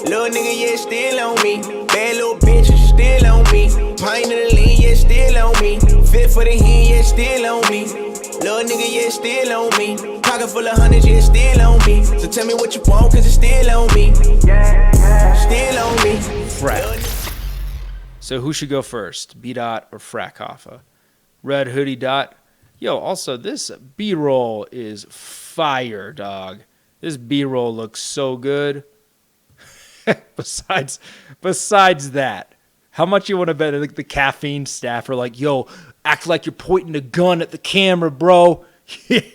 Little nigga, yeah, still on me. Bad little bitch, you still on me. Pint of the lean, yeah, still on me. Fit for the hen, yeah, still on me. Little nigga, yeah, still on me. Pocket full of hundreds, yeah, still on me. So tell me what you want, cause it's still on me. Still on me. FRAK. So who should go first, B-Dot or FRAK Hoffa? Red Hoodie Dot. Yo, also this B-roll is fire, dog. This B-roll looks so good. Besides that, how much you want to bet like the caffeine staff are like, yo, act like you're pointing a gun at the camera, bro. But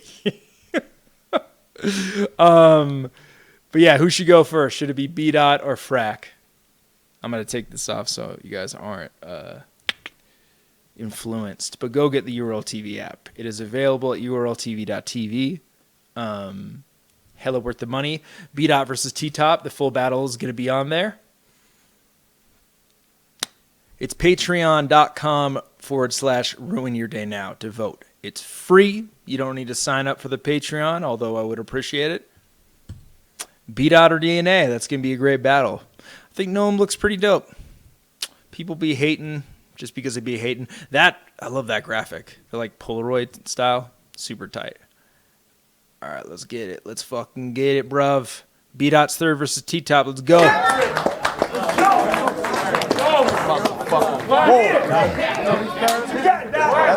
yeah, who should go first? Should it be B-Dot or FRAK? I'm going to take this off so you guys aren't influenced. But go get the URL TV app. It is available at urltv.tv. Hella worth the money. B-Dot versus T-Top. The full battle is going to be on there. It's patreon.com/ruin your day now to vote. It's free. You don't need to sign up for the Patreon, although I would appreciate it. B-Dot or DNA. That's going to be a great battle. I think Noam looks pretty dope. People be hating just because they be hating. That, I love that graphic. They're like Polaroid style. Super tight. All right, let's get it. Let's fucking get it, bruv. B-Dot's third versus T-Top. Let's go. Let's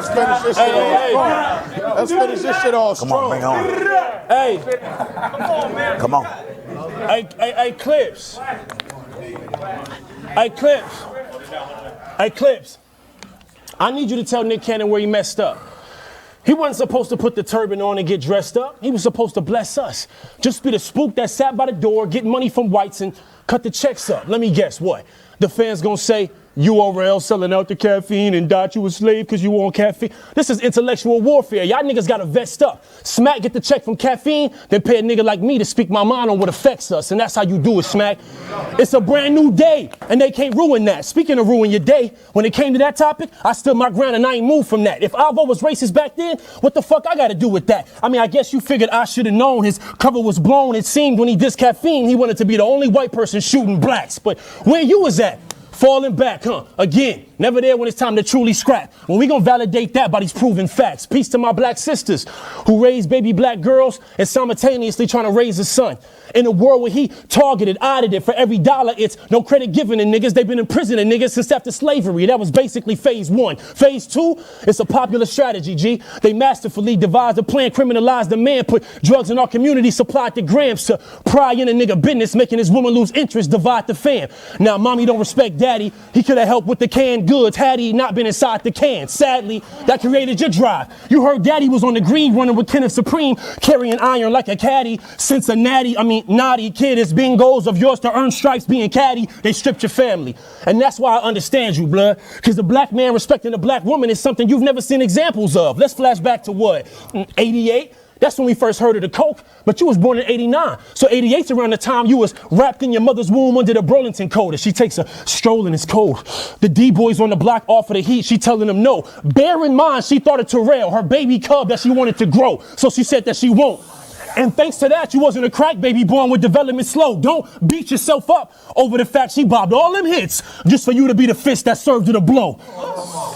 finish this shit off. Let's finish this shit off strong. Come on, bring it on. Hey. Come on. Hey, Clips. Hey, Clips. I need you to tell Nick Cannon where he messed up. He wasn't supposed to put the turban on and get dressed up. He was supposed to bless us. Just be the spook that sat by the door, get money from whites and cut the checks up. Let me guess what? The fans gonna say, URL selling out the caffeine and Dot you a slave because you want caffeine. This is intellectual warfare. Y'all niggas gotta vest up. Smack get the check from caffeine, then pay a nigga like me to speak my mind on what affects us. And that's how you do it, Smack. It's a brand new day, and they can't ruin that. Speaking of ruin your day, when it came to that topic, I stood my ground and I ain't moved from that. If Avo was racist back then, what the fuck I gotta do with that? I mean, I guess you figured I should have known his cover was blown. It seemed when he dissed caffeine, he wanted to be the only white person shooting blacks. But where you was at? Falling back, huh? Again, never there when it's time to truly scrap. When we gonna validate that by these proven facts. Peace to my black sisters who raise baby black girls and simultaneously trying to raise a son. In a world where he targeted, audited for every dollar, it's no credit given to niggas. They've been imprisoning niggas since after slavery. That was basically phase one. Phase two, it's a popular strategy, G. They masterfully devised a plan, criminalized the man, put drugs in our community, supplied the grams to pry in a nigga business, making his woman lose interest, divide the fam. Now, mommy don't respect daddy. He could have helped with the canned goods had he not been inside the can. Sadly, that created your drive. You heard daddy was on the green running with Kenneth Supreme, carrying iron like a caddy. Since a naughty kid is bingos of yours to earn stripes being caddy, they stripped your family. And that's why I understand you, blood. Because the black man respecting the black woman is something you've never seen examples of. Let's flash back to what? 88? That's when we first heard of the coke, but you was born in 89. So 88's around the time you was wrapped in your mother's womb under the Burlington coat. As she takes a stroll and it's cold. The D-boys on the block offer the heat, she telling them no. Bear in mind, she thought of Terrell, her baby cub that she wanted to grow. So she said that she won't. And thanks to that, you wasn't a crack baby born with development slow. Don't beat yourself up over the fact she bobbed all them hits just for you to be the fist that served her the blow.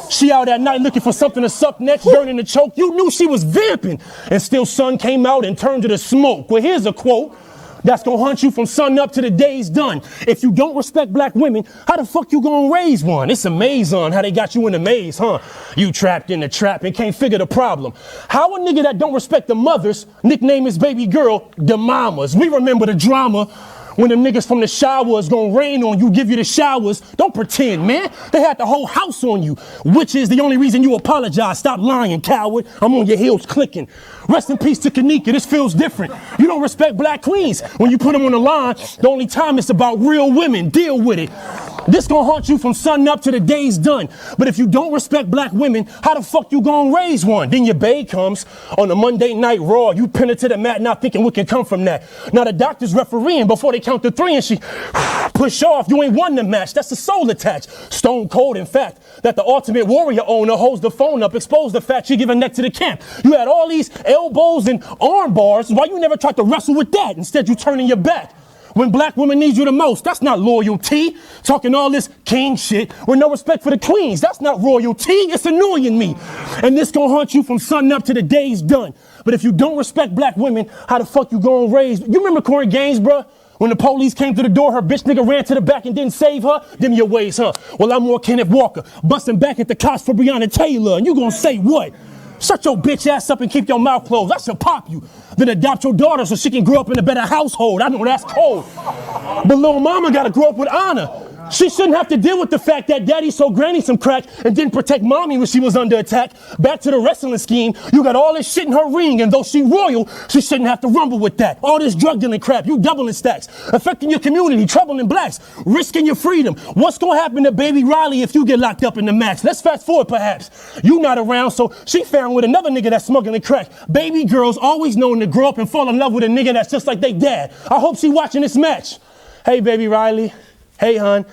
She out at night looking for something to suck next, burning the choke. You knew she was vamping. And still sun came out and turned to the smoke. Well, here's a quote that's gonna hunt you from sun up to the day's done. If you don't respect black women, how the fuck you gonna raise one? It's a maze on how they got you in the maze, huh? You trapped in the trap and can't figure the problem. How a nigga that don't respect the mothers nickname his baby girl the mamas? We remember the drama. When them niggas from the showers gonna rain on you, give you the showers. Don't pretend, man. They had the whole house on you, which is the only reason you apologize. Stop lying, coward. I'm on your heels clicking. Rest in peace to Kanika. This feels different. You don't respect black queens. When you put them on the line, the only time it's about real women. Deal with it. This gonna haunt you from sun up to the day's done. But if you don't respect black women, how the fuck you gonna raise one? Then your bae comes on a Monday night raw. You pin her to the mat, not thinking what can come from that. Now the doctor's refereeing before they count to three and she push off. You ain't won the match. That's the soul attached. Stone cold, in fact, that the Ultimate Warrior owner holds the phone up, exposed the fact she give a neck to the camp. You had all these elbows and arm bars. Why you never tried to wrestle with that? Instead, you turning your back. when black women need you the most. That's not loyalty. Talking all this king shit with no respect for the queens. That's not royalty. It's annoying me. And this gonna haunt you from sun up to the day's done. But if you don't respect black women, how the fuck you gonna raise? You remember Corey Gaines, bruh? When the police came to the door, her bitch nigga ran to the back and didn't save her? Them your ways, huh? Well, I'm more Kenneth Walker, busting back at the cops for Breonna Taylor. And you gonna say what? Shut your bitch ass up and keep your mouth closed. I should pop you. Then adopt your daughter so she can grow up in a better household. I know that's cold. But little mama gotta grow up with honor. She shouldn't have to deal with the fact that daddy sold granny some crack and didn't protect mommy when she was under attack. Back to the wrestling scheme, you got all this shit in her ring, and though she royal, she shouldn't have to rumble with that. All this drug dealing crap, you doubling stacks, affecting your community, troubling blacks, risking your freedom. What's gonna happen to baby Riley if you get locked up in the max? Let's fast forward perhaps. You not around, so she found with another nigga that's smuggling crack. Baby girls always known to grow up and fall in love with a nigga that's just like they dad. I hope she watching this match. Hey, baby Riley. Hey, hon.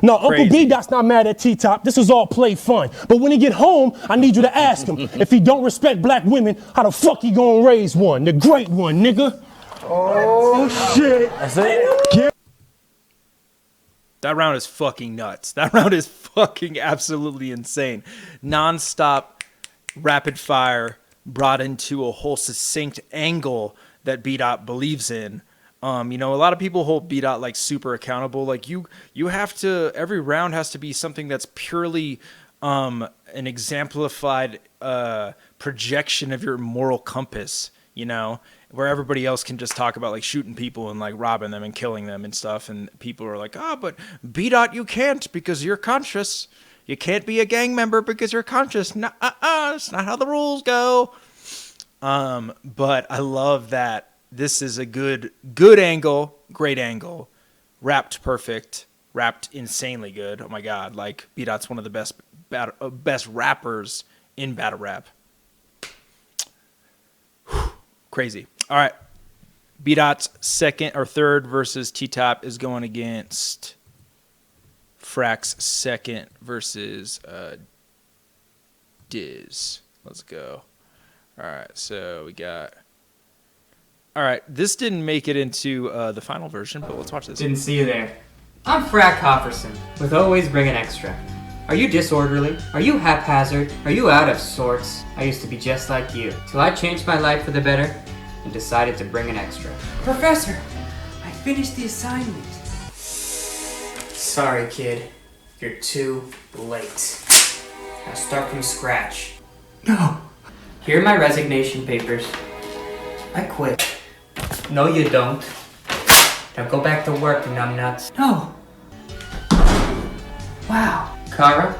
No, Crazy. Uncle D-Dot's not mad at T-Top. This is all play fun. But when he get home, I need you to ask him, if he don't respect black women, how the fuck he gonna raise one? The great one, nigga. Oh, shit. That's it. That round is fucking nuts. That round is fucking absolutely insane. Non-stop, rapid fire, brought into a whole succinct angle that B-Dot believes in. You know, a lot of people hold B-Dot like super accountable. Like you have to, every round has to be something that's purely an exemplified projection of your moral compass, you know, where everybody else can just talk about like shooting people and like robbing them and killing them and stuff. And people are like, oh, but B-Dot, you can't because you're conscious. You can't be a gang member because you're conscious. It's not how the rules go. But I love that. This is a good angle, great angle, wrapped perfect, wrapped insanely good. Oh my God, like B-Dot's one of the best rappers in battle rap. Whew, crazy. All right, B-Dot's second or third versus T-Top is going against FRAK's second versus Diz. Let's go. All right, so we got. All right, this didn't make it into the final version, but let's watch this. Didn't see you there. I'm FRAK Hofferson, with Always Bring an Extra. Are you disorderly? Are you haphazard? Are you out of sorts? I used to be just like you, till I changed my life for the better and decided to bring an extra. Professor, I finished the assignment. Sorry, kid. You're too late. Now start from scratch. No. Here are my resignation papers. I quit. No, you don't. Now go back to work, numbnuts. No. Wow. Kara,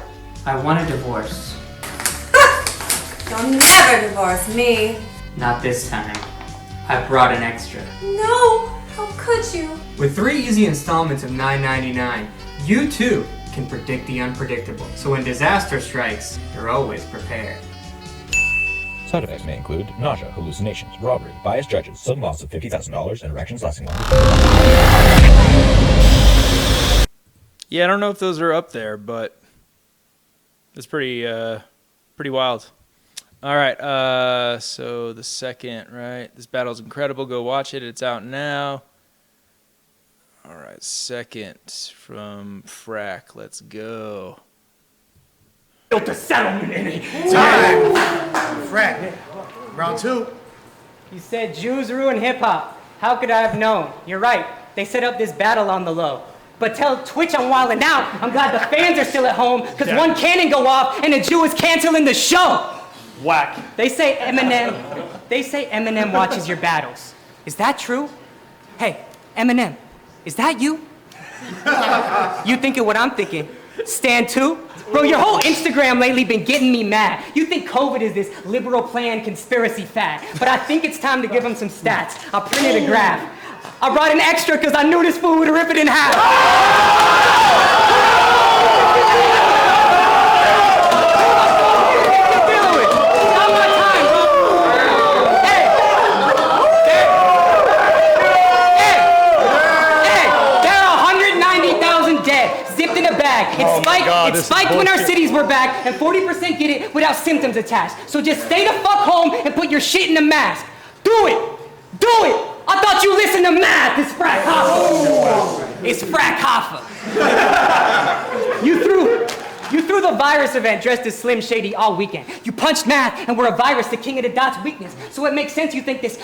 I want a divorce. You'll never divorce me. Not this time. I brought an extra. No, how could you? With 3 easy installments of $9.99, you too can predict the unpredictable. So when disaster strikes, you're always prepared. Side effects may include nausea, hallucinations, robbery, biased judges, sudden loss of $50,000, and erections lasting longer. Yeah, I don't know if those are up there, but it's pretty wild. All right, so the second, right? This battle's incredible. Go watch it. It's out now. All right, second from FRAK. Let's go. Built a settlement in it. Time. FRAK. Round 2. You said Jews ruin hip-hop. How could I have known? You're right. They set up this battle on the low. But tell Twitch I'm wildin' out. I'm glad the fans are still at home, because one cannon go off and a Jew is canceling the show. Whack. They say Eminem watches your battles. Is that true? Hey, Eminem, is that you? You thinking what I'm thinking? Stand 2? Bro, your whole Instagram lately been getting me mad. You think COVID is this liberal planned conspiracy fad, but I think it's time to give them some stats. I printed a graph. I brought an extra because I knew this fool would rip it in half. Not my time, bro. Hey, there are 190,000 dead, zipped in a bag. It spiked when our cities were back, and 40% get it without symptoms attached. So just stay the fuck home and put your shit in a mask. Do it! Do it! I thought you listened to math, it's FRAK. is FRAK Hoffa. You threw the virus event dressed as Slim Shady all weekend. You punched math and were a virus, the king of the dot's weakness. So it makes sense you think this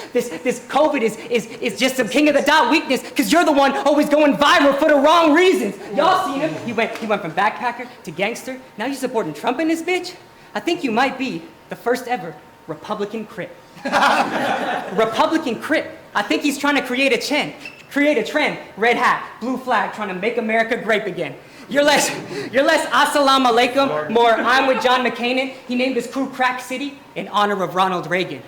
COVID is just some king of the dot weakness because you're the one always going viral for the wrong reasons. Y'all seen him? He went from backpacker to gangster. Now you supporting Trump in this bitch? I think you might be the first ever Republican Crip. Republican Crip. I think he's trying to create a trend. Red hat, blue flag, trying to make America great again. You're less assalamu alaikum, more I'm with John McCain. He named his crew Crack City in honor of Ronald Reagan.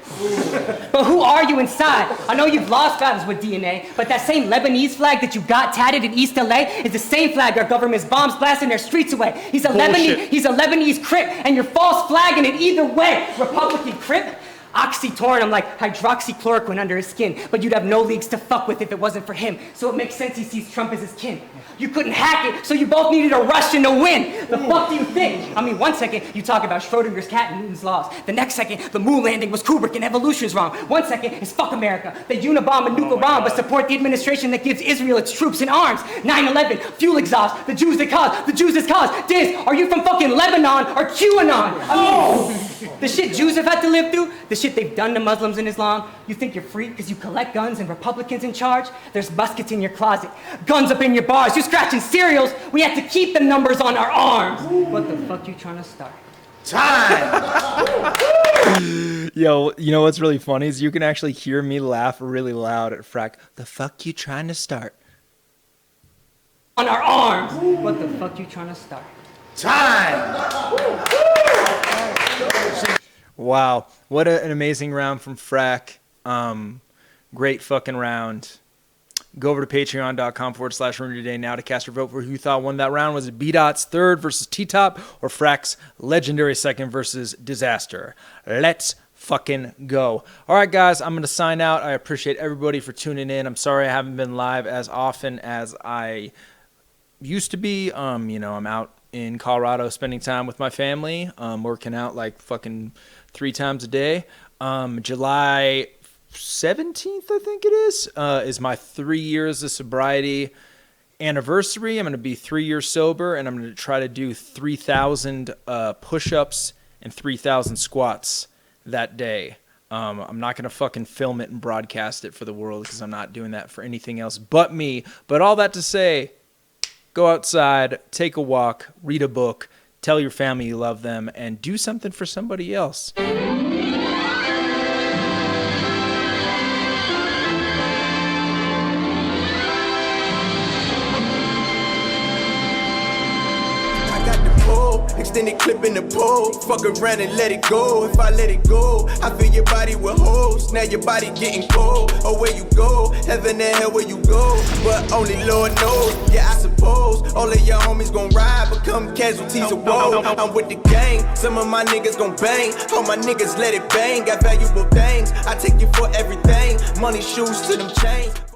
But who are you inside? I know you've lost battles with DNA, but that same Lebanese flag that you got tatted in East LA is the same flag our government's bombs blasting their streets away. He's a Lebanese Crip, and you're false flagging it either way. Republican Crip? Oxytocin, like hydroxychloroquine under his skin, but you'd have no leagues to fuck with if it wasn't for him. So it makes sense he sees Trump as his kin. You couldn't hack it, so you both needed a Russian to win. The fuck do you think? I mean, one second you talk about Schrodinger's cat and Newton's laws. The next second, the moon landing was Kubrick and evolution's wrong. One second, it's fuck America. They unibomb and nuke Iran, but support the administration that gives Israel its troops and arms. 9/11, fuel exhaust, the Jews that cause, the Jews that cause. Diz, are you from fucking Lebanon or QAnon? I mean, the shit Jews have had to live through, the shit they've done to Muslims in Islam. You think you're free because you collect guns and Republicans in charge? There's muskets in your closet, guns up in your bars, you scratching cereals. We have to keep the numbers on our arms. What the fuck you trying to start? Time! Yo, you know what's really funny is you can actually hear me laugh really loud at FRAK. The fuck you trying to start? On our arms. What the fuck you trying to start? Time! Wow, what an amazing round from FRAK. Great fucking round. Go over to patreon.com/RYD today now to cast your vote for who you thought won that round. Was it B-Dot's third versus T-Top or FRAK's legendary second versus Disaster? Let's fucking go. All right, guys, I'm going to sign out. I appreciate everybody for tuning in. I'm sorry I haven't been live as often as I used to be. You know, I'm out in Colorado spending time with my family, working out like fucking 3 times a day. July 17th, I think it is my 3 years of sobriety anniversary. I'm going to be 3 years sober, and I'm going to try to do 3,000 push-ups and 3,000 squats that day. I'm not going to fucking film it and broadcast it for the world because I'm not doing that for anything else but me. But all that to say, go outside, take a walk, read a book, tell your family you love them, and do something for somebody else. Extended clip in the pole, fuck around and let it go. If I let it go, I feel your body with holes. Now your body getting cold. Oh, where you go, heaven and hell where you go. But only Lord knows, yeah, I suppose. All of your homies gon' ride, become casualties of woe. I'm with the gang, some of my niggas gon' bang. All my niggas let it bang, got valuable things. I take you for everything, money, shoes to them chains.